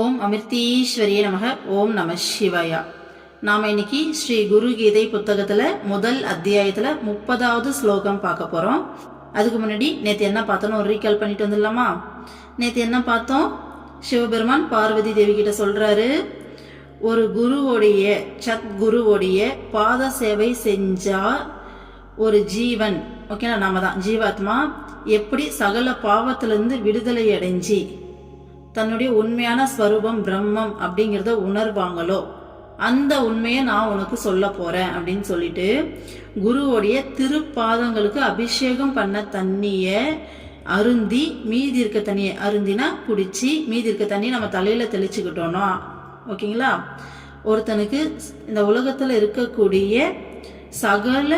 ஓம் அமிர்தீஸ்வரியே நமக. ஓம் நம சிவாயா. நாம் இன்னைக்கு ஸ்ரீ குரு கீதை புத்தகத்தில் முதல் அத்தியாயத்தில் 30வது ஸ்லோகம் பார்க்க போகிறோம். அதுக்கு முன்னாடி நேற்று என்ன பார்த்தோன்னு ஒரு ரீகால் பண்ணிட்டு வந்துடலாமா? நேற்று என்ன பார்த்தோம்? சிவபெருமான் பார்வதி தேவி கிட்ட சொல்கிறாரு, ஒரு குருவோடைய சத்குருவோடைய பாத சேவை செஞ்சா ஒரு ஜீவன், ஓகேனா நாம தான் ஜீவாத்மா, எப்படி சகல பாவத்திலிருந்து விடுதலை அடைஞ்சி தன்னுடைய உண்மையான ஸ்வரூபம் பிரம்மம் அப்படிங்கிறத உணர்வாங்களோ அந்த உண்மையை நான் உனக்கு சொல்ல போறேன் அப்படின்னு சொல்லிட்டு குருவோடைய திருப்பாதங்களுக்கு அபிஷேகம் பண்ண தண்ணிய அருந்தி, மீதி இருக்க தண்ணியை அருந்தினா குடிச்சு, மீதி இருக்க தண்ணியை நம்ம தலையில தெளிச்சுக்கிட்டோம்னா, ஓகேங்களா, ஒருத்தனுக்கு இந்த உலகத்துல இருக்கக்கூடிய சகல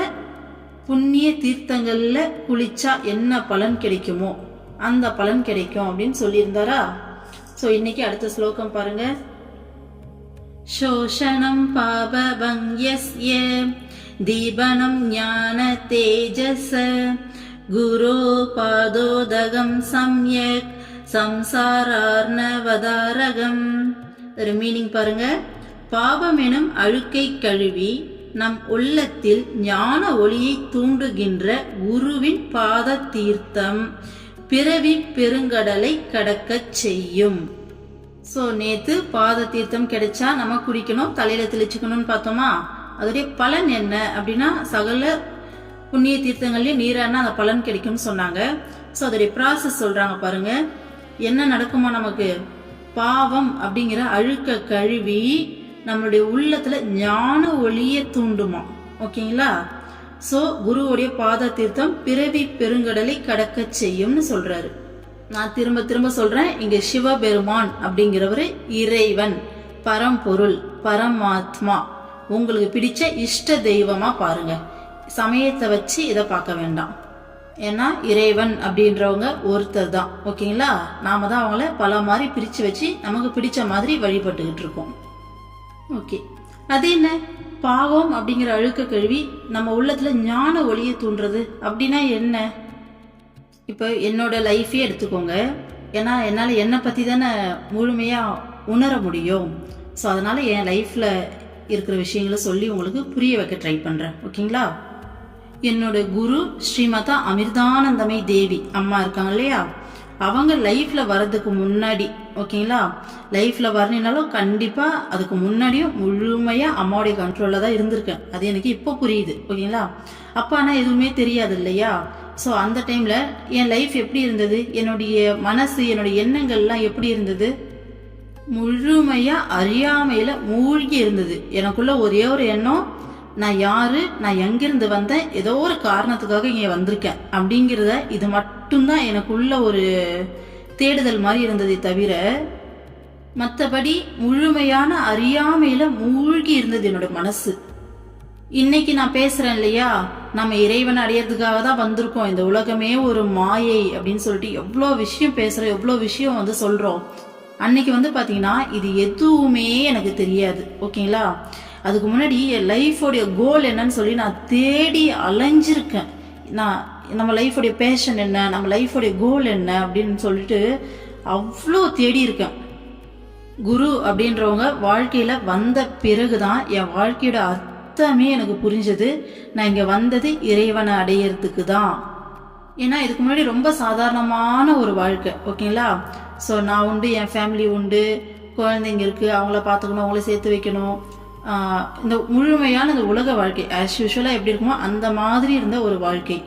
புண்ணிய தீர்த்தங்கள்ல குளிச்சா என்ன பலன் கிடைக்குமோ அந்த பலன் கிடைக்கும் அப்படின்னு சொல்லியிருந்தாரா? ஸோ இன்னைக்கு அடுத்த ஸ்லோகம் பாருங்க. சோஷணம் பாபபங்யஸ்ய தீபனம் ஞான தேஜஸ குரோ பாதோதகம் சம்யக் சம்சாரார்ணவதாரகம். ஒரு மீனிங் பாருங்க. பாபம் எனும் அழுக்கை கழுவி நம் உள்ளத்தில் ஞான ஒளியை தூண்டுகின்ற குருவின் பாத தீர்த்தம் பிறவி பெருங்கடலை கடக்க செய்யும். ஸோ நேத்து பாத தீர்த்தம் கிடைச்சா நம்ம குடிக்கணும், தலையில தெளிச்சுக்கணும்னு பார்த்தோமா? அதோடைய பலன் என்ன அப்படின்னா, சகல புண்ணிய தீர்த்தங்கள்லயும் நீரானா அந்த பலன் கிடைக்கும்னு சொன்னாங்க. ஸோ அதோடைய ப்ராசஸ் சொல்றாங்க பாருங்க. என்ன நடக்குமா? நமக்கு பாவம் அப்படிங்கிற அழுக்க கழுவி நம்மளுடைய உள்ளத்துல ஞான ஒளியை தூண்டுமா, ஓகேங்களா? ஸோ குருவுடைய பாத தீர்த்தம் பிறவி பெருங்கடலை கடக்க செய்யும்னு சொல்றாரு. நான் திரும்ப திரும்ப சொல்றேன், இங்க சிவபெருமான் அப்படிங்கிறவரு இறைவன், பரம்பொருள், பரமாத்மா. உங்களுக்கு பிடிச்ச இஷ்ட தெய்வமா பாருங்க, சமயத்தை வச்சு இதை பார்க்க வேண்டாம். ஏன்னா இறைவன் அப்படின்றவங்க ஒருத்தர் தான், ஓகேங்களா? நாம தான் அவங்கள பல மாதிரி பிரிச்சு வச்சு நமக்கு பிடிச்ச மாதிரி வழிபட்டுக்கிட்டு இருக்கோம். ஓகே, அது என்ன பாவம் அப்படிங்கிற அழுக்க கழுவி நம்ம உள்ளத்துல ஞான ஒளியை தூண்டுறது அப்படின்னா என்ன? இப்போ என்னோட லைஃபே எடுத்துக்கோங்க. ஏன்னா என்னால் என்னை பற்றி தானே முழுமையாக உணர முடியும். ஸோ அதனால என் லைஃப்ல இருக்கிற விஷயங்களை சொல்லி உங்களுக்கு புரிய வைக்க ட்ரை பண்ணுறேன், ஓகேங்களா? என்னோட குரு ஸ்ரீமதா அமிர்தானந்தமயி தேவி அம்மா இருக்காங்க இல்லையா, அவங்க லைஃப்ல வர்றதுக்கு முன்னாடி, ஓகேங்களா, லைஃப்ல வரணுனாலும் கண்டிப்பா அதுக்கு முன்னாடியும் முழுமையா அம்மாவுடைய கண்ட்ரோல்ல தான் இருந்திருக்கேன். அது எனக்கு இப்போ புரியுது, ஓகேங்களா? அப்ப ஆனா எதுவுமே தெரியாது இல்லையா? ஸோ அந்த டைம்ல என் லைஃப் எப்படி இருந்தது, என்னுடைய மனசு, என்னுடைய எண்ணங்கள்லாம் எப்படி இருந்தது? முழுமையா அறியாமையில மூழ்கி இருந்தது. எனக்குள்ள ஒரே ஒரு எண்ணம், நான் யாரு, நான் எங்கிருந்து வந்தேன், ஏதோ ஒரு காரணத்துக்காக இங்க வந்திருக்கேன் அப்படிங்கிறத, இது மட்டும்தான் எனக்குள்ள ஒரு தேடுதல் மாதிரி இருந்ததை தவிர மற்றபடி முழுமையான அறியாமையில மூழ்கி இருந்தது என்னோட மனசு. இன்னைக்கு நான் பேசுறேன் இல்லையா, நம்ம இறைவன் அடையறதுக்காக தான் வந்திருக்கோம், இந்த உலகமே ஒரு மாயை அப்படின்னு சொல்லிட்டு எவ்வளோ விஷயம் பேசுறோம், எவ்வளோ விஷயம் சொல்றோம். அன்னைக்கு பாத்தீங்கன்னா இது எதுவுமே எனக்கு தெரியாது, ஓகேங்களா? அதுக்கு முன்னாடி என் லைஃபோடைய கோல் என்னன்னு சொல்லி நான் தேடி அலைஞ்சிருக்கேன். நான் நம்ம லைஃபோடைய பேஷன் என்ன, நம்ம லைஃபோடைய கோல் என்ன அப்படின்னு சொல்லிட்டு அவ்வளோ தேடி இருக்கேன். குரு அப்படின்றவங்க வாழ்க்கையில வந்த பிறகுதான் என் வாழ்க்கையோட அர்த்தமே எனக்கு புரிஞ்சது. நான் இங்க வந்தது இறைவனை அடையிறதுக்கு தான். ஏன்னா இதுக்கு முன்னாடி ரொம்ப சாதாரணமான ஒரு வாழ்க்கை, ஓகேங்களா? ஸோ நான் உண்டு, என் ஃபேமிலி உண்டு, குழந்தைங்க இருக்கு, அவங்கள பார்த்துக்கணும், அவங்கள சேர்த்து வைக்கணும், இந்த முழுமையான இந்த உலக வாழ்க்கை ஆஸ் யூஷுவலா எப்படி இருக்குமோ அந்த மாதிரி இருந்த ஒரு வாழ்க்கை.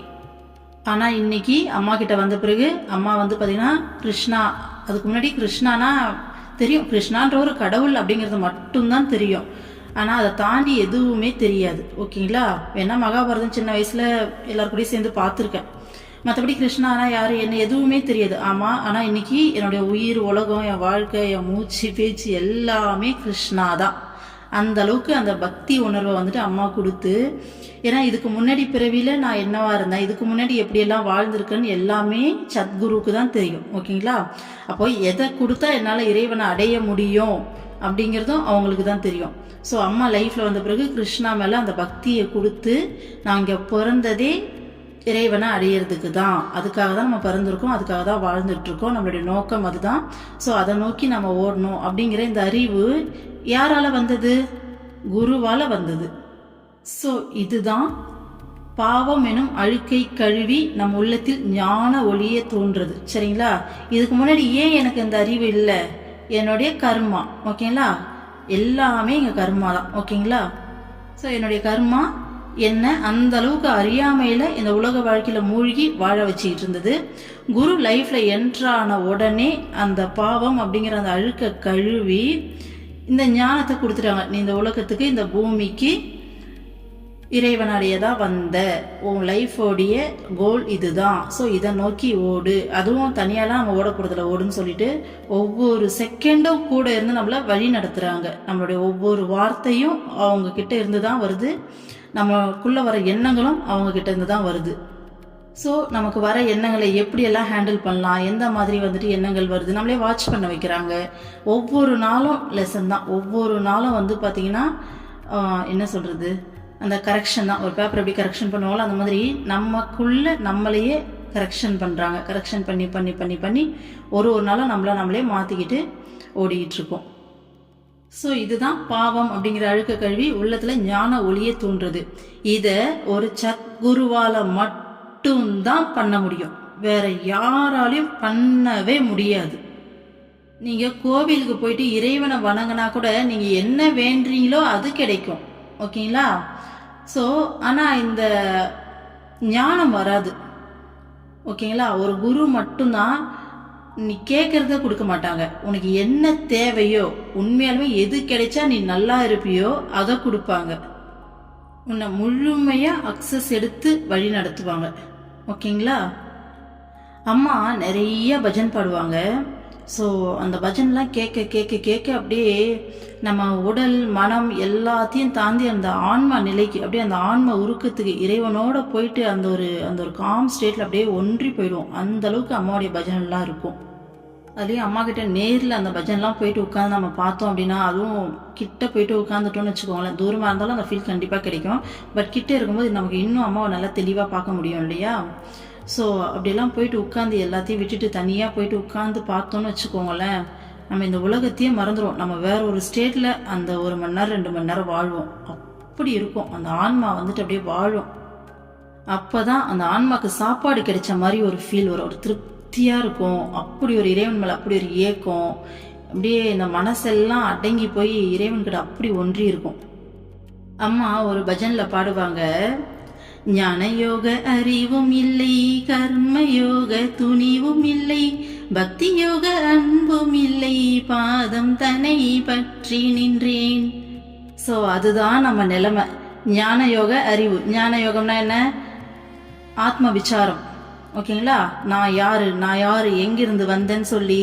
ஆனா இன்னைக்கு அம்மா கிட்ட வந்த பிறகு அம்மா பாத்தீங்கன்னா கிருஷ்ணா, அதுக்கு முன்னாடி கிருஷ்ணானா தெரியும், கிருஷ்ணான்ற ஒரு கடவுள் அப்படிங்கிறது மட்டும்தான் தெரியும். ஆனா அதை தாண்டி எதுவுமே தெரியாது, ஓகேங்களா? வேணா மகாபாரதம் சின்ன வயசுல எல்லாரும் கூடயும் சேர்ந்து பார்த்துருக்கேன். மற்றபடி கிருஷ்ணானா யாரு என்ன எதுவுமே தெரியாது. ஆமா, ஆனா இன்னைக்கு என்னுடைய உயிர், உலகம், என் வாழ்க்கை, என் மூச்சு, பேச்சு எல்லாமே கிருஷ்ணா தான். அந்த அளவுக்கு அந்த பக்தி உணர்வை அம்மா கொடுத்து, ஏன்னா இதுக்கு முன்னாடி பிறவியில நான் என்னவா இருந்தேன், இதுக்கு முன்னாடி எப்படியெல்லாம் வாழ்ந்திருக்கேன்னு எல்லாமே சத்குருக்கு தான் தெரியும், ஓகேங்களா? அப்போ எதை கொடுத்தா என்னால் இறைவனை அடைய முடியும் அப்படிங்கிறதும் அவங்களுக்கு தான் தெரியும். ஸோ அம்மா லைஃப்ல வந்த பிறகு கிருஷ்ணா மேல அந்த பக்தியை கொடுத்து, நான் இங்கே பிறந்ததே இறைவனை அடையிறதுக்கு தான். அதுக்காக தான் நம்ம பிறந்திருக்கோம், அதுக்காக தான் வாழ்ந்துட்டு இருக்கோம். நம்மளுடைய நோக்கம் அதுதான். ஸோ அதை நோக்கி நம்ம ஓடணும் அப்படிங்கிற இந்த அறிவு யாரால வந்தது? குருவால வந்தது. ஸோ இதுதான் பாவம் எனும் அழுக்கை கழுவி நம் உள்ளத்தில் ஞான ஒளியே தோன்றது. சரிங்களா? இதுக்கு முன்னாடி ஏன் எனக்கு இந்த அறிவு இல்லை? என்னுடைய கர்மா. ஓகேங்களா? எல்லாமே எங்க கர்மா தான். ஓகேங்களா? ஸோ என்னுடைய கர்மா என்ன அந்த அளவுக்கு அறியாமையில இந்த உலக வாழ்க்கையில மூழ்கி வாழ வச்சுக்கிட்டு இருந்தது. குரு லைஃப்ல என்ட்ரான உடனே அந்த பாவம் அப்படிங்கிற அந்த அழுக்க கழுவி இந்த ஞானத்தை கொடுத்துட்டாங்க. நீ இந்த உலகத்துக்கு, இந்த பூமிக்கு இறைவனாலேயேதான் வந்த, உன் லைஃபோடைய கோல் இதுதான். ஸோ இதை நோக்கி ஓடு. அதுவும் தனியாலாம் நம்ம ஓடக்கூடாதுல, ஓடுன்னு சொல்லிட்டு ஒவ்வொரு செகண்டும் கூட இருந்து நம்மள வழி நடத்துறாங்க. நம்மளுடைய ஒவ்வொரு வார்த்தையும் அவங்க கிட்ட இருந்து தான் வருது. நமக்குள்ள வர எண்ணங்களும் அவங்க கிட்ட இருந்து தான் வருது. ஸோ நமக்கு வர எண்ணங்களை எப்படியெல்லாம் ஹேண்டில் பண்ணலாம், எந்த மாதிரி வந்துட்டு எண்ணங்கள் வருது, நம்மளே வாட்ச் பண்ண வைக்கிறாங்க. ஒவ்வொரு நாளும் லெசன் தான். ஒவ்வொரு நாளும் வந்து பார்த்தீங்கன்னா என்ன சொல்கிறது, அந்த கரெக்ஷன் தான். ஒரு பேப்பர் எப்படி கரெக்ஷன் பண்ணுவாங்களோ அந்த மாதிரி நமக்குள்ள நம்மளையே கரெக்ஷன் பண்ணுறாங்க. கரெக்ஷன் பண்ணி பண்ணி பண்ணி பண்ணி ஒரு நாளும் நம்மளே மாற்றிக்கிட்டு ஓடிக்கிட்டு இருக்கோம். ஸோ இதுதான் பாவம் அப்படிங்கிற அழுக்க கழுவி உள்ளத்துல ஞான ஒளியே தோன்றுறது. இதை ஒரு சத்குருவால மட்டும்தான் பண்ண முடியும், வேற யாராலையும் பண்ணவே முடியாது. நீங்க கோவிலுக்கு போயிட்டு இறைவனை வணங்கினா கூட நீங்க என்ன வேண்டீங்களோ அது கிடைக்கும். ஓகேங்களா? ஸோ ஆனா இந்த ஞானம் வராது. ஓகேங்களா? ஒரு குரு மட்டும்தான் நீ கேட்கறத கொடுக்க மாட்டாங்க. உனக்கு என்ன தேவையோ, உண்மையாலுமே எது கிடைச்சா நீ நல்லா இருப்பியோ அதை கொடுப்பாங்க. உன்னை முழுமையா அக்சஸ் எடுத்து வழி நடத்துவாங்க. ஓகேங்களா? அம்மா நிறைய பஜன் பாடுவாங்க. ஸோ அந்த பஜன்லாம் கேட்க கேட்க கேட்க அப்படியே நம்ம உடல் மனம் எல்லாத்தையும் தாண்டி அந்த ஆன்மா நிலைக்கு, அப்படியே அந்த ஆன்மா உருக்கத்துக்கு இறைவனோட போயிட்டு அந்த ஒரு காம் ஸ்டேட்ல அப்படியே ஒன்றி போயிடுவோம். அந்த அளவுக்கு அம்மாவுடைய பஜன்லாம் இருக்கும். அதுலேயும் அம்மா கிட்ட நேரில் அந்த பஜன்லாம் போயிட்டு உட்காந்து நம்ம பார்த்தோம் அப்படின்னா, அதுவும் கிட்ட போயிட்டு உட்காந்துட்டோம்னு வச்சுக்கோங்களேன், தூரமாக இருந்தாலும் அந்த ஃபீல் கண்டிப்பாக கிடைக்கும். பட் கிட்ட இருக்கும்போது நமக்கு இன்னும் அம்மாவை நல்லா தெளிவாக பார்க்க முடியும் இல்லையா? ஸோ அப்படியெல்லாம் போயிட்டு உட்காந்து எல்லாத்தையும் விட்டுட்டு தனியாக போயிட்டு உட்காந்து பார்த்தோன்னு வச்சுக்கோங்களேன், நம்ம இந்த உலகத்தையே மறந்துடும். நம்ம வேற ஒரு ஸ்டேட்டில் அந்த 1 மணி நேரம் 2 மணி நேரம் வாழ்வோம். அப்படி இருக்கும். அந்த ஆன்மா வந்துட்டு அப்படியே வாழும். அப்போதான் அந்த ஆன்மாக்கு சாப்பாடு கிடைச்ச மாதிரி ஒரு ஃபீல் வரும், ஒரு திருப்தியாக இருக்கும். அப்படி ஒரு இறைவன் மேலே அப்படி ஒரு ஏக்கம், அப்படியே இந்த மனசெல்லாம் அடங்கி போய் இறைவன்கிட்ட அப்படி ஒன்றி இருக்கும். அம்மா ஒரு பஜனில் பாடுவாங்க, ஞான யோக அறிவும் இல்லை, கர்ம யோக துணிவும் இல்லை, பக்தி யோக அன்பும் இல்லை, பாதம் தன்னை பற்றி நின்றேன். ஸோ அதுதான் நம்ம நிலைமை. ஞான யோக அறிவு. ஞான யோகம்னா என்ன? ஆத்ம விசாரம். ஓகேங்களா? நான் யாரு எங்கிருந்து வந்தேன்னு சொல்லி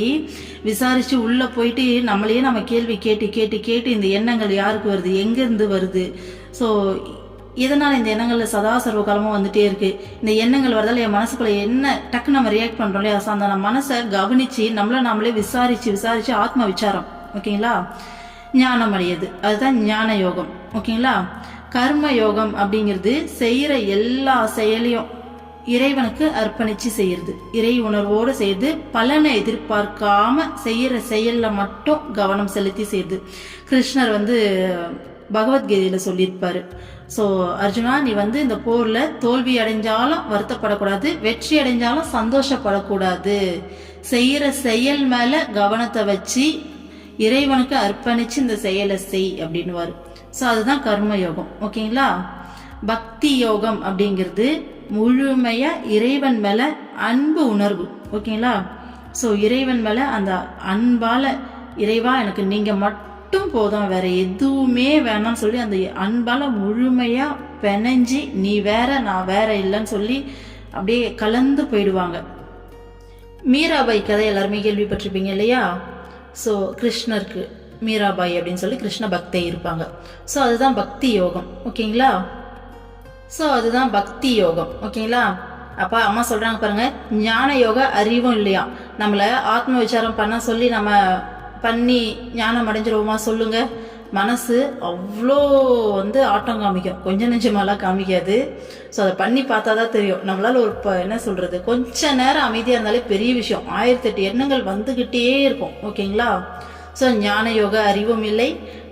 விசாரிச்சு உள்ள போயிட்டு நம்மளையே நம்ம கேள்வி கேட்டு கேட்டு கேட்டு இந்த எண்ணங்கள் யாருக்கு வருது, எங்கிருந்து வருது, ஸோ இதனால் இந்த எண்ணங்கள் சதா சர்வ காலமும் வந்துட்டே இருக்கு. இந்த எண்ணங்கள் வரதால என் மனசுக்குள்ள என்ன டக்கு நம்ம ரியாக்ட் பண்றோம் இல்லையா? அந்த மனசை கவனிச்சு நம்மளே விசாரிச்சு ஆத்ம விசாரம். ஓகேங்களா? ஞானம் அடையுது. அதுதான் ஞான யோகம். ஓகேங்களா? கர்ம யோகம் அப்படிங்கிறது செய்யற எல்லா செயலையும் இறைவனுக்கு அர்ப்பணிச்சு செய்யறது, இறை உணர்வோடு செய்து பலனை எதிர்பார்க்காம செய்யற செயல்ல மட்டும் கவனம் செலுத்தி செய்யுது. கிருஷ்ணர் பகவத்கீதையில சொல்லியிருப்பாரு, ஸோ அர்ஜுனா, நீ இந்த போர்ல தோல்வி அடைஞ்சாலும் வருத்தப்படக்கூடாது, வெற்றி அடைஞ்சாலும் சந்தோஷப்படக்கூடாது, செய்யற செயல் மேல கவனத்தை வச்சு இறைவனுக்கு அர்ப்பணிச்சு இந்த செயலை செய் அப்படின்னுவாரு. ஸோ அதுதான் கர்ம யோகம். ஓகேங்களா? பக்தி யோகம் அப்படிங்கிறது முழுமையா இறைவன் மேல அன்பு உணர்வு. ஓகேங்களா? ஸோ இறைவன் மேல அந்த அன்பால, இறைவா எனக்கு நீங்க மட்டும் போதும், வேற எதுவுமே வேணாம்னு சொல்லி அந்த அன்பால முழுமையா பெனஞ்சி நீ வேற நான் வேற இல்லைன்னு சொல்லி அப்படியே கலந்து போயிடுவாங்க. மீராபாய் கதை எல்லாருமே கேள்விப்பட்டிருப்பீங்க இல்லையா? ஸோ கிருஷ்ணருக்கு மீராபாய் அப்படின்னு சொல்லி கிருஷ்ண பக்தை இருப்பாங்க. ஸோ அதுதான் பக்தி யோகம். ஓகேங்களா? ஸோ அதுதான் பக்தி யோகம். ஓகேங்களா? அப்பா அம்மா சொல்றாங்க பாருங்க, ஞான யோக அறிவும் இல்லையா? நம்மள ஆத்ம விசாரம் பண்ண சொல்லி நம்ம பண்ணி ஞானம் அடைஞ்சிருவோமா சொல்லுங்க? மனசு அவ்வளோ ஆட்டம் காமிக்கும், கொஞ்சம் நெஞ்சமெல்லாம் காமிக்காது. ஸோ அதை பண்ணி பார்த்தா தான் தெரியும். நம்மளால என்ன சொல்றது, கொஞ்ச நேரம் அமைதியாக இருந்தாலே பெரிய விஷயம். 1008 எண்ணங்கள் வந்துகிட்டே இருக்கும். ஓகேங்களா? ஸோ ஞான யோக அறிவும் இல்லை,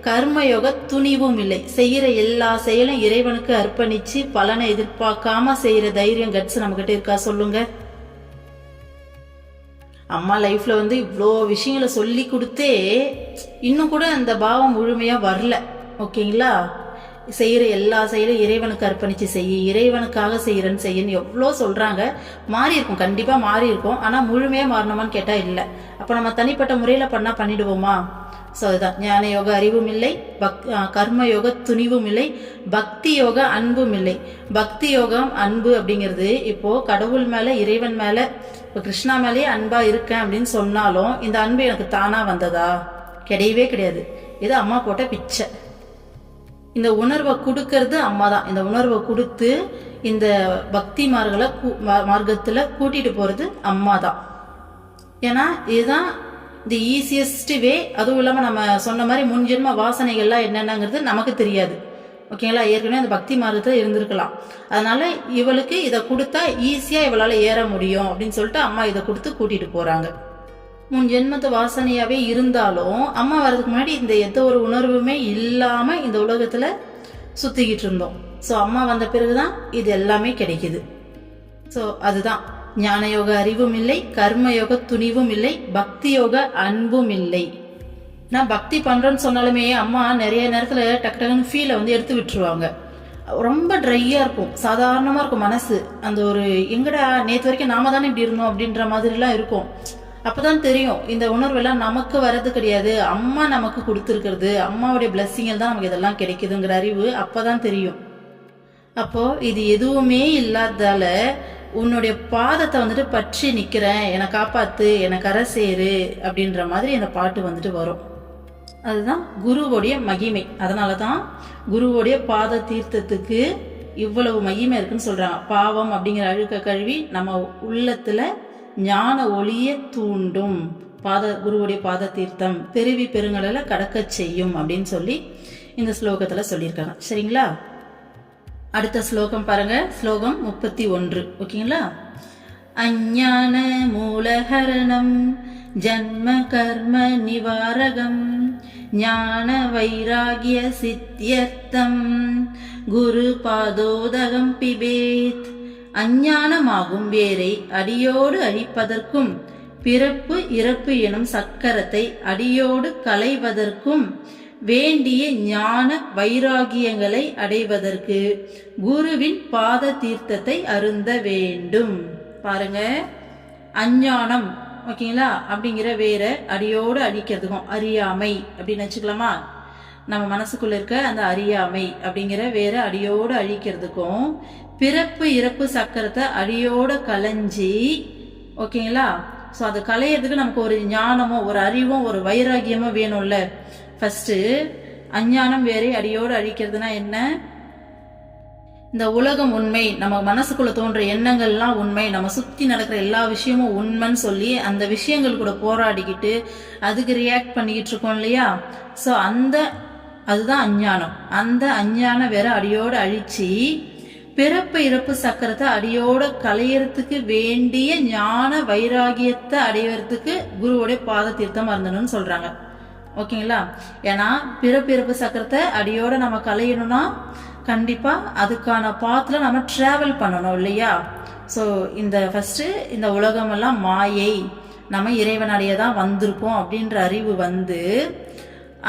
கர்ம யோக துணிவும் இல்லை. செய்யற எல்லா செயலும் இறைவனுக்கு அர்ப்பணிச்சு பலனை எதிர்பார்க்காம செய்யற தைரியம், கட்ஸ் நம்மகிட்ட இருக்கா சொல்லுங்க? அம்மா லைஃப்ல இவ்வளோ விஷயங்களை சொல்லி கொடுத்தே இன்னும் கூட அந்த பாவம் முழுமையா வரல. ஓகேங்களா? செய்யற எல்லா செயலும் இறைவனுக்கு அர்ப்பணிச்சு செய்ய, இறைவனுக்காக செய்யறன்னு செய்யன்னு எவ்வளோ சொல்றாங்க. மாறி இருக்கும், கண்டிப்பா மாறி இருக்கும். ஆனா முழுமையா மாறணுமான்னு கேட்டா இல்லை. அப்ப நம்ம தனிப்பட்ட முறையில பண்ணிடுவோமா? ஸோ அதுதான் ஞான யோக அறிவும் இல்லை, கர்ம யோக துணிவும் இல்லை, பக்தி யோக அன்பும் இல்லை. பக்தி யோகம் அன்பு அப்படிங்கிறது இப்போ கடவுள் மேல, இறைவன் மேல, இப்போ கிருஷ்ணா மேலேயே அன்பா இருக்கேன் அப்படின்னு சொன்னாலும் இந்த அன்பு எனக்கு தானா வந்ததா? கிடையவே கிடையாது. இது அம்மா போட்ட பிச்சை. இந்த உணர்வை கொடுக்கறது அம்மா தான். இந்த உணர்வை கொடுத்து இந்த பக்தி மார்க்கத்துல கூட்டிட்டு போறது அம்மா தான். ஏன்னா இதுதான் தி ஈஸியஸ்ட் வே. அதுவும் இல்லாம நம்ம சொன்ன மாதிரி முன்ஜென்ம வாசனைகள்லாம் என்னென்னங்கிறது நமக்கு தெரியாது. ஓகேங்களா? ஏற்கனவே அந்த பக்தி மார்க்கத்தில் இருந்திருக்கலாம். அதனால இவளுக்கு இதை கொடுத்தா ஈஸியா இவளால ஏற முடியும் அப்படின்னு சொல்லிட்டு அம்மா இதை கொடுத்து கூட்டிட்டு போறாங்க. முன் ஜென்மத்து வாசனையாவே இருந்தாலும் அம்மா வர்றதுக்கு முன்னாடி இந்த எந்த ஒரு உணர்வுமே இல்லாம இந்த உலகத்துல சுத்திக்கிட்டு இருந்தோம். ஸோ அம்மா வந்த பிறகுதான் இது எல்லாமே கிடைக்குது. ஸோ அதுதான் ஞான யோக அறிவும் இல்லை, கர்ம யோக துணிவும் இல்லை, பக்தி யோக அன்பும் இல்லை. நான் பக்தி பண்றேன்னு சொன்னாலுமே அம்மா நிறைய நேரத்துல டக்கு டக்குன்னு ஃபீலை எடுத்து விட்டுருவாங்க. ரொம்ப ட்ரையா இருக்கும், சாதாரணமா இருக்கும் மனசு. அந்த ஒரு எங்கடா நேற்று வரைக்கும் நாம தானே இப்படி இருந்தோம் அப்படின்ற மாதிரி எல்லாம் இருக்கும். அப்பதான் தெரியும் இந்த உணர்வெல்லாம் நமக்கு வர்றது கிடையாது, அம்மா நமக்கு கொடுத்துருக்கிறது, அம்மாவுடைய பிளஸ்ஸிங் தான் நமக்கு இதெல்லாம் கிடைக்குதுங்கிற அறிவு அப்பதான் தெரியும். அப்போ இது எதுவுமே இல்லாதால உன்னுடைய பாதத்தை பற்றி நிக்கிறேன், என்னை காப்பாத்து, என்னை கரை சேரு அப்படின்ற மாதிரி அந்த பாட்டு வரும். அதுதான் குருவோடைய மகிமை. அதனாலதான் குருவோடைய பாத தீர்த்தத்துக்கு இவ்வளவு மகிமை இருக்குன்னு சொல்றாங்க. பாவம் அப்படிங்கிற அழுக்க கழுவி நம்ம உள்ளத்துல ஞான ஒளிய தூண்டும் குருவுடைய பாத தீர்த்தம் பெருவி பெருங்கடலை கடக்க செய்யும் அப்படின்னு சொல்லி இந்த ஸ்லோகத்துல சொல்லியிருக்காங்க. சரிங்களா? அடுத்த ஸ்லோகம் பாருங்க, ஸ்லோகம் 31. ஓகேங்களா? அஞ்ஞான மூலஹரணம் ஜன்ம கர்ம நிவாரகம் ஞான வைராகிய சித்தியர்த்தம் குரு பாதோதகம் பிபேத். அஞ்ஞானமாகும் வேரை அடியோடு அழிப்பதற்கும் பிறப்பு இறப்பு எனும் சக்கரத்தை அடியோடு களைவதற்கும் வேண்டிய ஞான வைராகியங்களை அடைவதற்கு குருவின் பாத தீர்த்தத்தை அருந்த வேண்டும். பாருங்க, அஞ்ஞானம் ஓகேங்களா அப்படிங்கிற வேற அடியோடு அழிக்கிறதுக்கும், அறியாமை அப்படின்னு வச்சுக்கலாமா, நம்ம மனசுக்குள்ள இருக்க அந்த அறியாமை அப்படிங்கிற வேற அடியோடு அழிக்கிறதுக்கும் பிறப்பு இறப்பு சக்கரத்தை அடியோடு களைஞ்சி, ஓகேங்களா, ஸோ அது களையிறதுக்கு நமக்கு ஒரு ஞானமோ ஒரு அறிவோ ஒரு வைராகியமோ வேணும்ல. ஃபர்ஸ்ட் அஞ்ஞானம் வேற அடியோடு அழிக்கிறதுனா என்ன? இந்த உலகம் உண்மை, நம்ம மனசுக்குள்ள தோன்ற எண்ணங்கள்லாம் உண்மை, நம்ம சுத்தி நடக்கிற எல்லா விஷயமும் உண்மைன்னு சொல்லி அந்த விஷயங்கள் கூட போராடிக்கிட்டு அதுக்கு ரியாக்ட் பண்ணிக்கிட்டு இருக்கோம் இல்லையா? ஸோ அதுதான் அஞ்ஞானம். அந்த அஞ்ஞானம் வேற அடியோடு அழிச்சு பிறப்பு இறப்பு சக்கரத்தை அடியோட களையறதுக்கு வேண்டிய ஞான வைராகியத்தை அடைவதற்கு குருவோடைய பாத தீர்த்தம் இருந்தணும்னு சொல்றாங்க. ஓகேங்களா? ஏன்னா பிறப்பு இறப்பு சக்கரத்தை அடியோட நம்ம களையணும்னா கண்டிப்பா அதுக்கான பாத்துல நம்ம டிராவல் பண்ணணும் இல்லையா? ஸோ ஃபர்ஸ்ட் இந்த உலகம் எல்லாம் மாயை, நம்ம இறைவனடைய தான் வந்திருக்கோம் அப்படின்ற அறிவு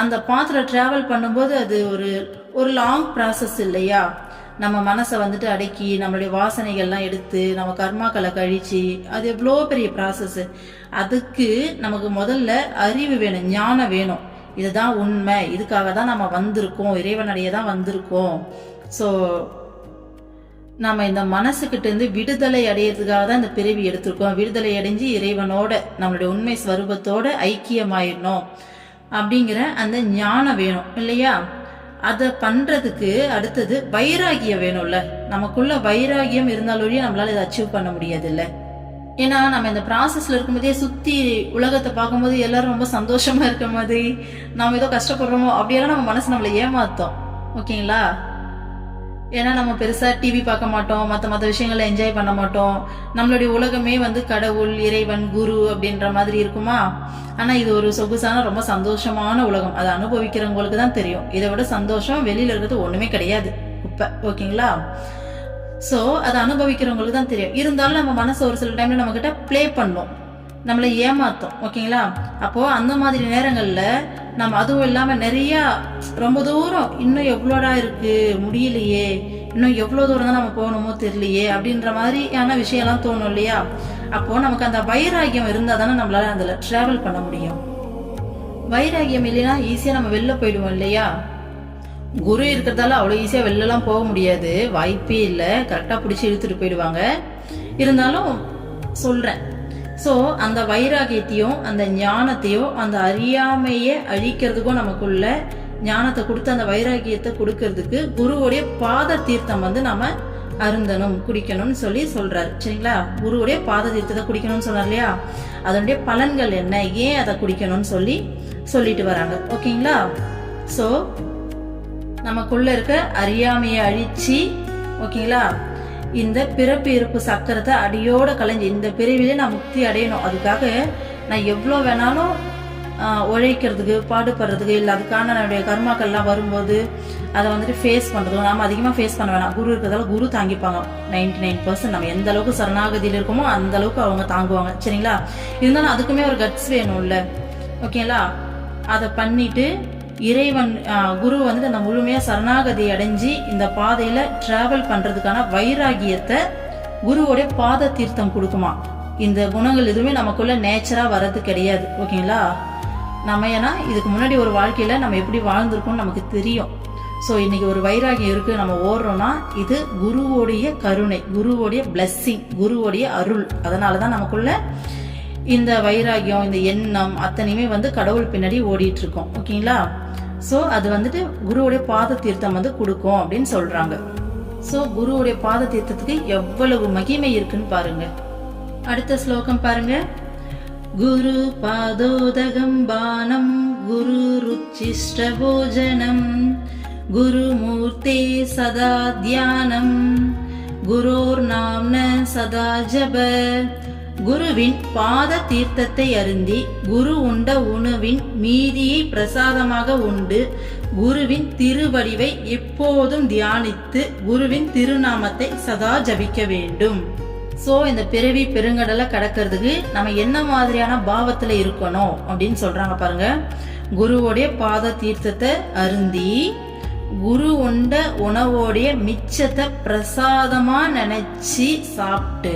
அந்த பாத்துல டிராவல் பண்ணும்போது அது ஒரு லாங் ப்ராசஸ் இல்லையா? நம்ம மனசை அடக்கி நம்மளுடைய வாசனைகள்லாம் எடுத்து நம்ம கர்மாக்களை கழிச்சு அது எவ்வளோ பெரிய ப்ராசஸ். அதுக்கு நமக்கு முதல்ல அறிவு வேணும், ஞானம் வேணும். இதுதான் உண்மை, இதுக்காக தான் நம்ம வந்திருக்கோம், இறைவனடைய தான் வந்திருக்கோம். ஸோ நம்ம இந்த மனசுக்கிட்ட இருந்து விடுதலை அடையிறதுக்காக தான் இந்த பிறவி எடுத்திருக்கோம். விடுதலை அடைஞ்சு இறைவனோட நம்மளுடைய உண்மை ஸ்வரூபத்தோட ஐக்கியமாயிடணும் அப்படிங்கிற அந்த ஞானம் வேணும் இல்லையா? அதை பண்றதுக்கு அடுத்தது வைராகியம் வேணும்ல. நமக்குள்ள வைராகியம் இருந்தாலொழிய நம்மளால இதை அச்சீவ் பண்ண முடியாது இல்ல. ஏன்னா நம்ம இந்த ப்ராசஸ்ல இருக்கும்போதே சுத்தி உலகத்தை பார்க்கும்போது எல்லாரும் ரொம்ப சந்தோஷமா இருக்க மாதிரி, நாம ஏதோ கஷ்டப்படுறோமோ அப்படியெல்லாம் நம்ம மனசு நம்மளை ஏமாத்தோம். ஓகேங்களா? ஏன்னா நம்ம பெருசா டிவி பார்க்க மாட்டோம், மற்ற விஷயங்களை என்ஜாய் பண்ண மாட்டோம். நம்மளுடைய உலகமே கடவுள், இறைவன், குரு அப்படின்ற மாதிரி இருக்குமா. ஆனா இது ஒரு சொகுசான ரொம்ப சந்தோஷமான உலகம். அதை அனுபவிக்கிறவங்களுக்கு தான் தெரியும். இதை விட சந்தோஷம் வெளியில இருக்கிறது ஒண்ணுமே கிடையாது, குப்பை. ஓகேங்களா? ஸோ அதை அனுபவிக்கிறவங்களுக்கு தான் தெரியும். இருந்தாலும் நம்ம மனசு ஒரு சில டைம்ல நம்ம கிட்ட ப்ளே பண்ணும், நம்மளை ஏமாத்தோம். ஓகேங்களா? அப்போ அந்த மாதிரி நேரங்கள்ல நம்ம அதுவும் இல்லாம நிறைய ரொம்ப தூரம் இன்னும் எவ்வளோடா இருக்கு, முடியலையே, இன்னும் எவ்வளவு தூரம் தான் நம்ம போகணுமோ தெரியலையே அப்படின்ற மாதிரியான விஷயம்லாம் தோணும் இல்லையா? அப்போ நமக்கு அந்த வைராகியம் இருந்தா தானே நம்மளால அதுல டிராவல் பண்ண முடியும். வைராகியம் இல்லைன்னா ஈஸியா நம்ம வெளில போயிடுவோம் இல்லையா? குரு இருக்கிறதால அவ்வளவு ஈஸியா வெளிலலாம் போக முடியாது, வாய்ப்பே இல்லை. கரெக்டா பிடிச்சி இழுத்துட்டு போயிடுவாங்க. இருந்தாலும் சொல்றேன். ஸோ அந்த வைராகியத்தையும் அந்த ஞானத்தையும் அந்த அறியாமையை அழிக்கிறதுக்கும் நமக்குள்ள ஞானத்தை கொடுத்து அந்த வைராகியத்தை கொடுக்கறதுக்கு குருவுடைய பாத தீர்த்தம் நம்ம அருந்தணும், குடிக்கணும்னு சொல்றாரு. சரிங்களா? குருவுடைய பாத தீர்த்தத்தை குடிக்கணும்னு சொன்னார் இல்லையா? அதனுடைய பலன்கள் என்ன, ஏன் அதை குடிக்கணும்னு சொல்லிட்டு வராங்க. ஓகேங்களா? ஸோ நமக்குள்ள இருக்க அறியாமையை அழிச்சு, ஓகேங்களா, இந்த பிறப்பு இறப்பு சக்கரத்தை அடியோட கலைஞ்சு இந்த பிறவிலே நான் முக்தி அடையணும். அதுக்காக நான் எவ்வளோ வேணாலும் உழைக்கிறதுக்கு, பாடுபடுறதுக்கு, இல்லை அதுக்கான என்னுடைய கர்மாக்கள்லாம் வரும்போது அதை ஃபேஸ் பண்ணுறதும் நாம் அதிகமாக ஃபேஸ் பண்ண வேணாம். குரு இருக்கிறதால குரு தாங்கிப்பாங்க. 99% நம்ம எந்த அளவுக்கு சரணாகதியில் இருக்கோமோ அந்த அளவுக்கு அவங்க தாங்குவாங்க. சரிங்களா? இருந்தாலும் அதுக்குமே ஒரு கட்ஸ் வேணும்ல. ஓகேங்களா? அதை பண்ணிட்டு இறைவன் குரு அந்த முழுமையா சரணாகதி அடைஞ்சு இந்த பாதையில டிராவல் பண்றதுக்கான வைராகியத்தை குருவோடைய பாத தீர்த்தம் கொடுக்குமா. இந்த குணங்கள் எதுவுமே நமக்குள்ள நேச்சரா வர்றது கிடையாது. ஓகேங்களா? நம்ம ஏன்னா இதுக்கு முன்னாடி ஒரு வாழ்க்கையில நம்ம எப்படி வாழ்ந்திருக்கோம் நமக்கு தெரியும். ஸோ இன்னைக்கு ஒரு வைராகியம் இருக்கு, நம்ம ஓடுறோம்னா இது குருவோடைய கருணை, குருவோடைய பிளஸ்ஸிங், குருவோடைய அருள். அதனாலதான் நமக்குள்ள இந்த வைராகியம், இந்த எண்ணம் அத்தனையுமே கடவுள் பின்னாடி ஓடிட்டு இருக்கோம். ஓகேங்களா? ஸோ அது குருவுடைய பாத தீர்த்தம் கொடுக்கும் அப்படின்னு சொல்றாங்க. ஸோ குருவுடைய பாத தீர்த்தத்துக்கு எவ்வளவு மகிமை இருக்குன்னு பாருங்க. அடுத்த ஸ்லோகம் பாருங்க. குரு பாதோதகம் பானம் குரு ருச்சிஷ்ட போஜனம் குரு மூர்த்தே சதா தியானம் குரோர் நாம்ன சதா ஜப. குருவின் பாத தீர்த்தத்தை அருந்தி குரு உண்ட உணவின் மீதியை பிரசாதமாக உண்டு குருவின் திருவடிவை எப்போதும் தியானித்து குருவின் திருநாமத்தை சதா ஜபிக்க வேண்டும். சோ இந்த பிறவி பெருங்கடலை கடக்கிறதுக்கு நம்ம என்ன மாதிரியான பாவத்துல இருக்கணும் அப்படின்னு சொல்றாங்க பாருங்க. குருவோடைய பாத தீர்த்தத்தை அருந்தி குரு உண்ட உணவோடைய மிச்சத்தை பிரசாதமா நினைச்சு சாப்பிட்டு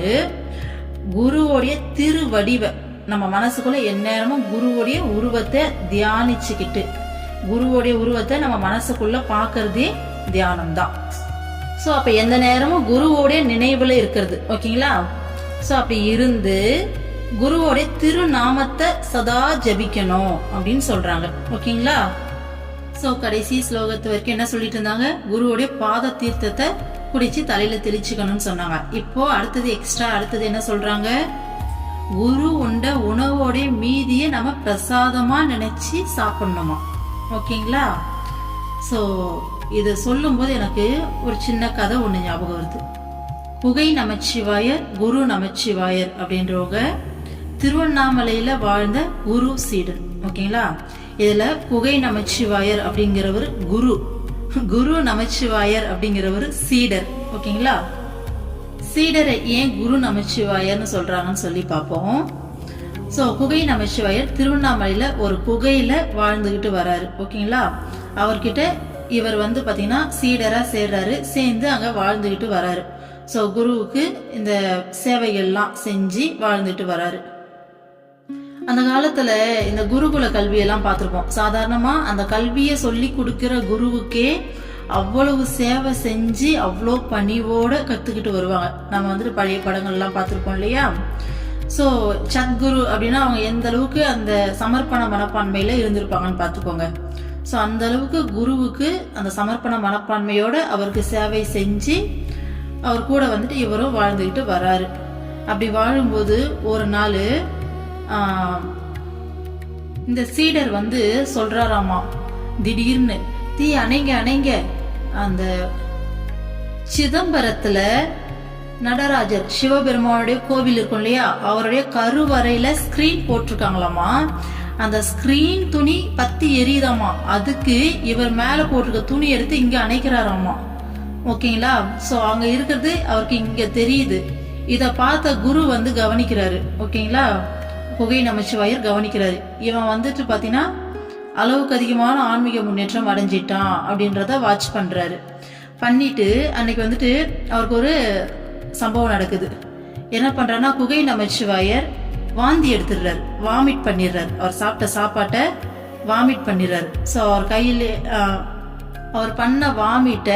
குருவோடைய திருவடிவை நம்ம மனசுக்குள்ள எந்நேரமும் குருவோடைய உருவத்தை தியானிச்சுக்கிட்டு, குருவோடைய உருவத்தை நம்ம மனசுக்குள்ள பாக்குறதே தியானம் தான். ஸோ அப்ப எந்த நேரமும் குருவோடைய நினைவுல இருக்கிறது. ஓகேங்களா? ஸோ அப்படி இருந்து குருவோடைய திருநாமத்தை சதா ஜபிக்கணும் அப்படின்னு சொல்றாங்க. ஓகேங்களா? ஸோ கடைசி ஸ்லோகத்து வரைக்கும் என்ன சொல்லிட்டு இருந்தாங்க? குருவோடைய பாத தீர்த்தத்தை குடிச்சு தலையில தெளிச்சுக்கணும்னு சொன்னாங்க. இப்போ அடுத்தது என்ன சொல்றாங்க? குரு உண்ட உணவோடைய மீதியை நம்ம பிரசாதமா நினைச்சு சாப்பிடணுமா. ஓகேங்களா? ஸோ இதை சொல்லும் போது எனக்கு ஒரு சின்ன கதை ஒண்ணு ஞாபகம் வருது. புகை நமச்சிவாயர், குரு நமச்சிவாயர் அப்படின்றவங்க திருவண்ணாமலையில வாழ்ந்த குரு சீடர். ஓகேங்களா? இதுல புகை நமச்சிவாயர் அப்படிங்கிறவர் குரு, குரு நமச்சிவாயர் அப்படிங்கிறவர் சீடர். ஓகேங்களா? சீடரை ஏன் குரு நமச்சிவாயர்னு சொல்றாங்கன்னு சொல்லி பார்ப்போம். சோ புகை நமச்சிவாயர் திருவண்ணாமலையில ஒரு குகையில வாழ்ந்துகிட்டு வராரு. ஓகேங்களா? அவர்கிட்ட இவர் பாத்தீங்கன்னா சீடரா சேர்றாரு, சேர்ந்து அங்க வாழ்ந்துகிட்டு வராரு. சோ குருவுக்கு இந்த சேவைகள்லாம் செஞ்சு வாழ்ந்துட்டு வராரு. அந்த காலத்துல இந்த குருகுல கல்வியெல்லாம் பார்த்திருப்போம். சாதாரணமா அந்த கல்வியை சொல்லி கொடுக்கிற குருவுக்கே அவ்வளவு சேவை செஞ்சு அவ்வளோ பணிவோட கத்துக்கிட்டு வருவாங்க. நம்ம பழைய படங்கள்லாம் பார்த்திருப்போம் இல்லையா? ஸோ சத்குரு அப்படின்னா அவங்க எந்த அளவுக்கு அந்த சமர்ப்பண மனப்பான்மையில இருந்திருப்பாங்கன்னு பார்த்துக்கோங்க. ஸோ அந்த அளவுக்கு குருவுக்கு அந்த சமர்ப்பண மனப்பான்மையோட அவருக்கு சேவை செஞ்சு அவர் கூட இவரும் வாழ்ந்துகிட்டு வராரு. அப்படி வாழும்போது ஒரு நாள் இந்த சீடர் வந்து சொல்றாராமா, திடீர்னு தீ அணைங்க அணைங்க, அந்த சிதம்பரத்துல நடராஜர் சிவபெருமானுடைய கோவில் இருக்கும் இல்லையா, அவருடைய கருவறையில ஸ்கிரீன் போட்டிருக்காங்களாமா. அந்த ஸ்கிரீன் துணி பத்தி எரியுதாமா. அதுக்கு இவர் மேல போட்டிருக்க துணி எடுத்து இங்க அணைக்கிறாராமா. ஓகேங்களா? சோ அங்க இருக்கிறது அவருக்கு இங்க தெரியுது. இத பார்த்த குரு வந்து கவனிக்கிறாரு. ஓகேங்களா? குகை நமச்சிவாயர் கவனிக்கிறாரு. இவன் வந்துட்டு பாத்தீங்கன்னா அளவுக்கு அதிகமான ஆன்மீக முன்னேற்றம் அடைஞ்சிட்டான் அப்படின்றத வாட்ச் பண்றாரு. பண்ணிட்டு அன்னைக்கு வந்துட்டு அவருக்கு ஒரு சம்பவம் நடக்குது. என்ன பண்றாருன்னா, குகை நமச்சிவாயர் வாந்தி எடுத்துடுறாரு, வாமிட் பண்ணிடுறாரு. அவர் சாப்பிட்ட சாப்பாட்டை வாமிட் பண்ணிடுறாரு. ஸோ அவர் கையில அவர் பண்ண வாமிட்ட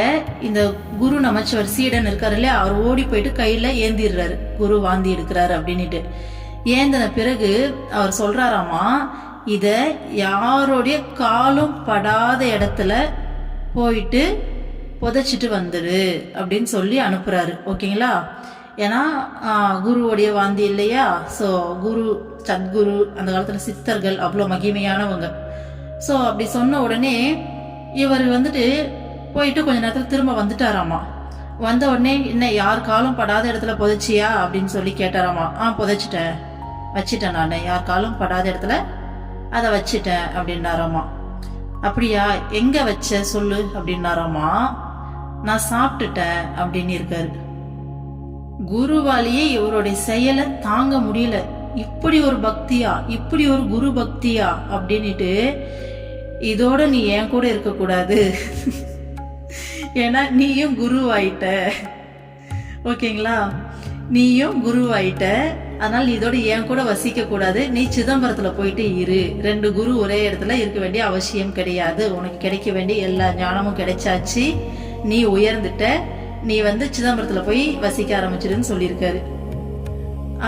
இந்த குரு நமச்சிவாயர் சீடன் இருக்காரு இல்லையா, அவர் ஓடி போயிட்டு கையில ஏந்திடுறாரு, குரு வாந்தி எடுக்கிறாரு அப்படின்னுட்டு. ஏந்தின பிறகு அவர் சொல்றாராமா, இத யாருடைய காலும் படாத இடத்துல போயிட்டு புதைச்சிட்டு வந்துடு அப்படின்னு சொல்லி அனுப்புறாரு. ஓகேங்களா? ஏன்னா குருவுடைய வாந்தி இல்லையா. ஸோ குரு சத்குரு அந்த காலத்துல சித்தர்கள் அவ்வளோ மகிமையானவங்க. ஸோ அப்படி சொன்ன உடனே இவர் வந்துட்டு போயிட்டு கொஞ்ச நேரத்துல திரும்ப வந்துட்டாராமா. வந்த உடனே என்ன யார் காலும் படாத இடத்துல புதைச்சியா அப்படின்னு சொல்லி கேட்டாராமா. புதைச்சிட்டேன், வச்சிட்டேன், நான் யார் காலும் படாத இடத்துல அதை வச்சிட்டேன் அப்படின்னாராமா. அப்படியா, எங்க வச்ச சொல்லு அப்படின்னாராமா. நான் சாப்பிட்டுட்டேன் அப்படின்னு இருக்காரு. குருவாலேயே இவருடைய செயலை தாங்க முடியல. இப்படி ஒரு பக்தியா, இப்படி ஒரு குரு பக்தியா அப்படின்னுட்டு, இதோட நீ என் கூட இருக்க கூடாது, ஏன்னா நீயும் குருவாயிட்ட. ஓகேங்களா? நீயும் குருவாயிட்ட, அதனால இதோட என் கூட வசிக்க கூடாது, நீ சிதம்பரத்துல போயிட்டு இரு. 2 குரு ஒரே இடத்துல இருக்க வேண்டிய அவசியம் கிடையாது, உனக்கு கிடைக்க வேண்டிய எல்லா ஞானமும் கிடைச்சாச்சு, நீ உயர்ந்துட்ட, நீ வந்து சிதம்பரத்துல போய் வசிக்க ஆரம்பிச்சிருன்னு சொல்லியிருக்காரு.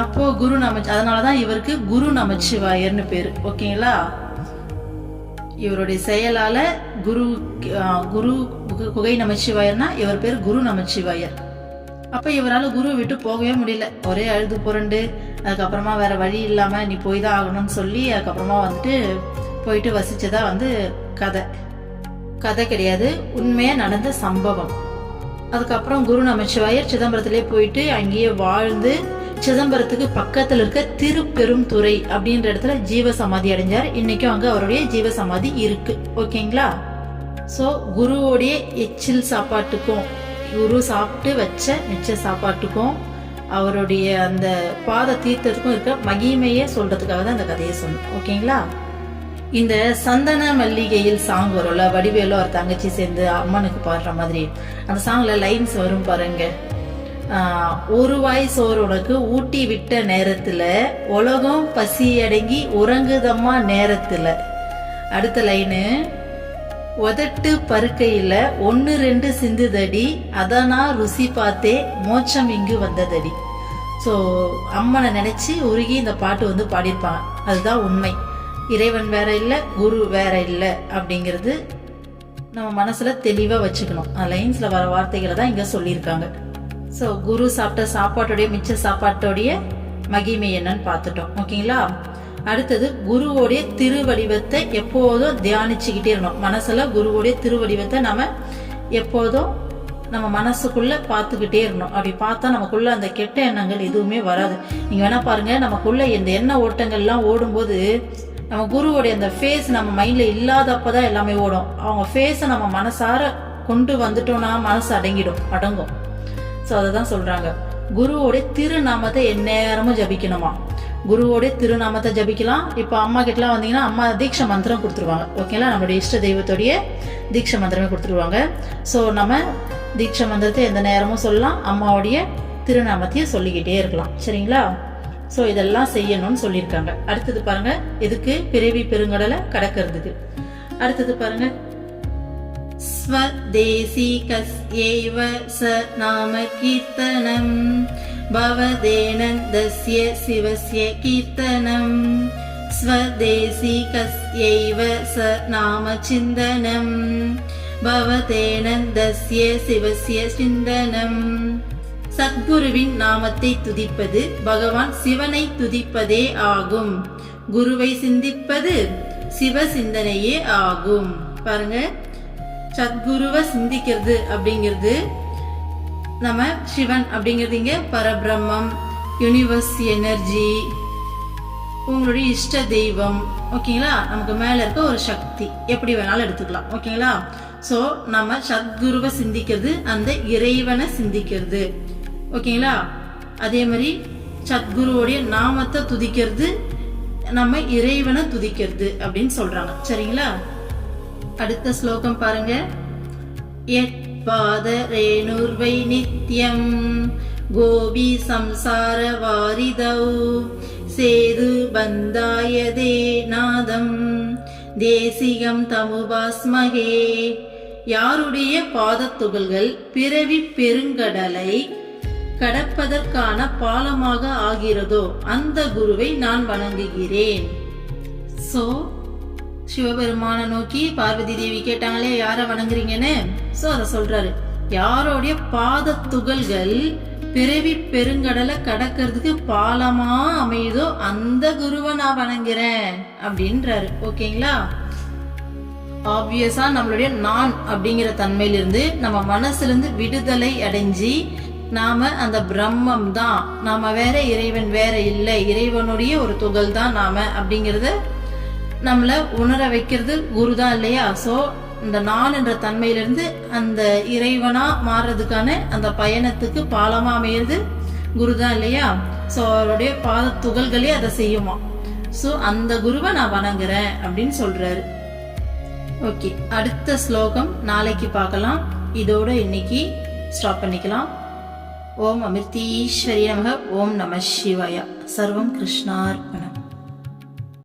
அப்போ குரு அதனாலதான் இவருக்கு குரு நமச்சிவாயர்னு பேரு. ஓகேங்களா? இவருடைய செயலால குரு குகை நமச்சிவாயர்னா இவர் பேர் குரு நமச்சிவாயர். அப்ப இவரால் குரு விட்டு போகவே முடியல. ஒரே அழுது புரண்டு, அதுக்கப்புறமா வேற வழி இல்லாம நீ போய் தான் ஆகணும்னு சொல்லி அதுக்கப்புறமா வந்துட்டு போயிட்டு வசிச்சதா வந்து கதை கிடையாது, உண்மையா நடந்த சம்பவம். அதுக்கப்புறம் குரு நமச்சிவாயர் சிதம்பரத்திலே போயிட்டு அங்கேயே வாழ்ந்து சிதம்பரத்துக்கு பக்கத்துல இருக்க திருப்பெருந்துறை அப்படின்ற இடத்துல ஜீவ சமாதி அடைஞ்சார். இன்னைக்கும் அங்க அவருடைய ஜீவ சமாதி இருக்கு. ஓகேங்களா? சோ குருவோடைய எச்சில் சாப்பாட்டுக்கும் குரு சாப்பிட்டு வச்ச மிச்ச சாப்பாட்டுக்கும் அவருடைய அந்த பாத தீர்த்தத்துக்கும் இருக்க மகிமையை சொல்றதுக்காக தான் இந்த கதையை சொன்னோம். ஓகேங்களா? இந்த சந்தன மல்லிகையில் சாங் வரும்ல, வடிவேலோ ஒரு தங்கச்சி சேர்ந்து அம்மனுக்கு பாடுற மாதிரி, அந்த சாங்ல லைன்ஸ் வரும் பாருங்க. ஒரு வாய் சோறு உனக்கு ஊட்டி விட்ட நேரத்துல உலகம் பசி அடங்கி உறங்குதம்மா நேரத்துல. அடுத்த லைனு, உதட்டு பருக்கையில 1-2 சிந்துதடி, அதனா ருசி பார்த்தே மோட்சம் இங்கு வந்ததடி. ஸோ அம்மனை நினைச்சு உருகி இந்த பாட்டு வந்து பாடியிருப்பாங்க. அதுதான் உண்மை. இறைவன் வேற இல்லை, குரு வேற இல்லை அப்படிங்கிறது நம்ம மனசுல தெளிவா வச்சுக்கணும். லைன்ஸ்ல வர வார்த்தைகளை தான் இங்க சொல்லியிருக்காங்க. ஸோ குரு சாப்பிட்ட சாப்பாட்டோடைய மிச்ச சாப்பாட்டோடைய மகிமை என்னன்னு பார்த்துட்டோம். ஓகேங்களா? அடுத்தது குருவோடைய திருவடிவத்தை எப்போதும் தியானிச்சுக்கிட்டே இருக்கணும். மனசுல குருவோடைய திருவடிவத்தை நாம எப்போதும் நம்ம மனசுக்குள்ள பார்த்துக்கிட்டே இருக்கணும். அப்படி பார்த்தா நமக்குள்ள அந்த கெட்ட எண்ணங்கள் எதுவுமே வராது. நீங்க வேணா பாருங்க, நமக்குள்ள இந்த எண்ண ஓட்டங்கள்லாம் ஓடும்போது நம்ம குருவோடைய அந்த ஃபேஸ் நம்ம மைண்ட்ல இல்லாதப்பதான் எல்லாமே ஓடும். அவங்க ஃபேஸை நம்ம மனசார கொண்டு வந்துட்டோம்னா மனசு அடங்கும். ஸோ அதை தான் சொல்றாங்க, குருவோடைய திருநாமத்தை எந்நேரமும் ஜபிக்கணுமா. குருவோடைய திருநாமத்தை ஜபிக்கலாம். இப்போ அம்மா கிட்டலாம் வந்தீங்கன்னா அம்மா தீட்சை மந்திரம் கொடுத்துருவாங்க. ஓகேங்களா? நம்மளுடைய இஷ்ட தெய்வத்தோடைய தீட்சை மந்திரமே கொடுத்துருவாங்க. ஸோ நம்ம தீட்சை மந்திரத்தை எந்த நேரமும் சொல்லலாம், அம்மாவுடைய திருநாமத்தையும் சொல்லிக்கிட்டே இருக்கலாம். சரிங்களா? ஸோ இதெல்லாம் செய்யணும்னு சொல்லியிருக்காங்க. அடுத்தது பாருங்க, இதுக்கு பிறவி பெருங்கடலை கடக்கிறதுக்கு. அடுத்தது பாருங்க, ஸ்வதேசி கஸ்யைவ ச நாம கீர்த்தனம் பவதேனந்தஸ்ய சிவஸ்ய கீர்த்தனம் ஸ்வதேசி கஸ்யைவ ச நாம சிந்தனம் பவதேனந்தஸ்ய சிவஸ்ய சிந்தனம். சத்குருவின் நாமத்தை துதிப்பது பகவான் சிவனை துதிப்பதே ஆகும். குருவை சிந்திப்பது சிவ சிந்தனையே ஆகும். பாருங்க, சத்குருவை சிந்திக்கிறது அப்படிங்கிறது நம்ம சிவன் அப்படிங்கிறது இங்க பரபிரம்மம், யூனிவர்ஸ் எனர்ஜி, உங்களுடைய இஷ்ட தெய்வம். ஓகேங்களா, நமக்கு மேல இருக்க ஒரு சக்தி, எப்படி வேணாலும் எடுத்துக்கலாம். ஓகேங்களா, சோ நம்ம சத்குருவை சிந்திக்கிறது அந்த இறைவனை சிந்திக்கிறது. ஓகேங்களா, அதே மாதிரி சத்குருவோடைய நாமத்தை துதிக்கிறது நம்ம இறைவனை துதிக்கிறது அப்படின்னு சொல்றாங்க. சரிங்களா, அடுத்த ஸ்லோகம் பாருங்க. யத் பாத ரேணுர்வை நித்யம் கோபி சம்சார வாரிதௌ சேது பந்தாயதே நாதம் தேசிகம் தமுபாஸ்மகே. யாருடைய பாதத்துகள்கள் பிறவி பெருங்கடலை கடப்பதற்கான பாலமாக ஆகிறதோ அந்த குருவை நான் வணங்குகிறேன். சோ சிவபெருமான நோக்கி பார்வதி தேவி கேட்டாங்களே யார வணங்குறீங்கன்னு. சோ அத சொல்றாரு, யாரோடைய பாத துகள்கள் பிறவி பெருங்கடலை கடக்கிறதுக்கு பாலமா அமையுதோ அந்த குருவை நான் வணங்குறேன் அப்படின்றாரு. ஓகேங்களா, ஆப்வியஸா நம்மளுடைய நான் அப்படிங்கிற தன்மையிலிருந்து நம்ம மனசுல இருந்து விடுதலை அடைஞ்சி நாம அந்த பிரம்மம் தான், நாம வேற, இறைவன் வேற இல்லை, இறைவனுடைய ஒரு துகள் தான் நாம அப்படிங்கறத நம்மள உணர வைக்கிறது குரு தான் இல்லையா. சோ இந்த நான் என்ற தன்மையிலிருந்து அந்த இறைவனா மாறுறதுக்கான அந்த பயணத்துக்கு பாலமா அமையிறது குரு தான் இல்லையா. சோ அவருடைய பாத துகள்களே அதை செய்யுமா. சோ அந்த குருவை நான் வணங்குறேன் அப்படின்னு சொல்றாரு. ஓகே, அடுத்த ஸ்லோகம் நாளைக்கு பார்க்கலாம். இதோட இன்னைக்கு ஸ்டாப் பண்ணிக்கலாம். ஓம் அமிர்தீஸ்வரி நமக. ஓம் நம சிவாய. சர்வம் கிருஷ்ணார்ப்பணம்.